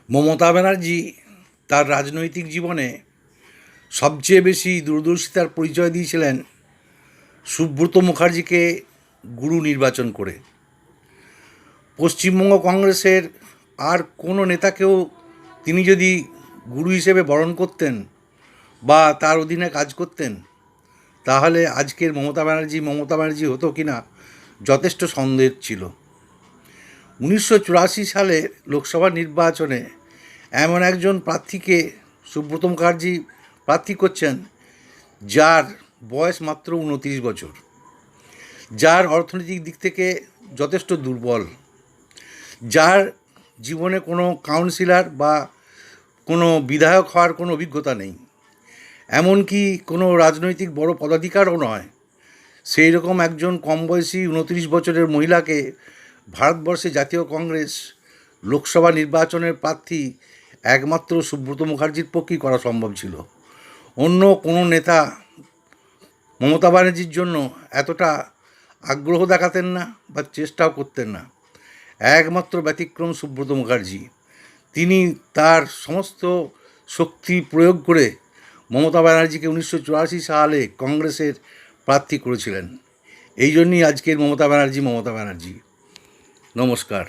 মমতা ব্যানার্জি তার রাজনৈতিক জীবনে সবচেয়ে বেশি দূরদর্শিতার পরিচয় দিয়েছিলেন সুব্রত মুখার্জিকে গুরু নির্বাচন করে। পশ্চিমবঙ্গ কংগ্রেসের আর কোনো নেতাকেও তিনি যদি গুরু হিসেবে বরণ করতেন বা তার অধীনে কাজ করতেন, তাহলে আজকের মমতা ব্যানার্জি হতো কিনা যথেষ্ট সন্দেহ ছিল। 1984 সালে লোকসভা নির্বাচনে এমন একজন প্রার্থীকে সুব্রত মুখার্জি প্রার্থী করছেন, যার বয়স মাত্র 29 বছর, যার অর্থনৈতিক দিক থেকে যথেষ্ট দুর্বল, যার জীবনে কোনো কাউন্সিলর বা কোনো বিধায়ক হওয়ার কোনো অভিজ্ঞতা নেই, এমনকি কোনো রাজনৈতিক বড় পদাধিকারও নয়। সেই রকম একজন কম বয়সী 29 বছরের মহিলাকে ভারতবর্ষে জাতীয় কংগ্রেস লোকসভা নির্বাচনের প্রার্থী একমাত্র সুব্রত মুখার্জির পক্ষেই করা সম্ভব ছিল। অন্য কোনো নেতা মমতা ব্যানার্জির জন্য এতটা আগ্রহ দেখাতেন না বা চেষ্টাও করতেন না। একমাত্র ব্যতিক্রম সুব্রত মুখার্জি। তিনি তার সমস্ত শক্তি প্রয়োগ করে মমতা ব্যানার্জিকে 1984 সালে কংগ্রেসের প্রার্থী করেছিলেন। এই জন্যই আজকের মমতা ব্যানার্জি। নমস্কার।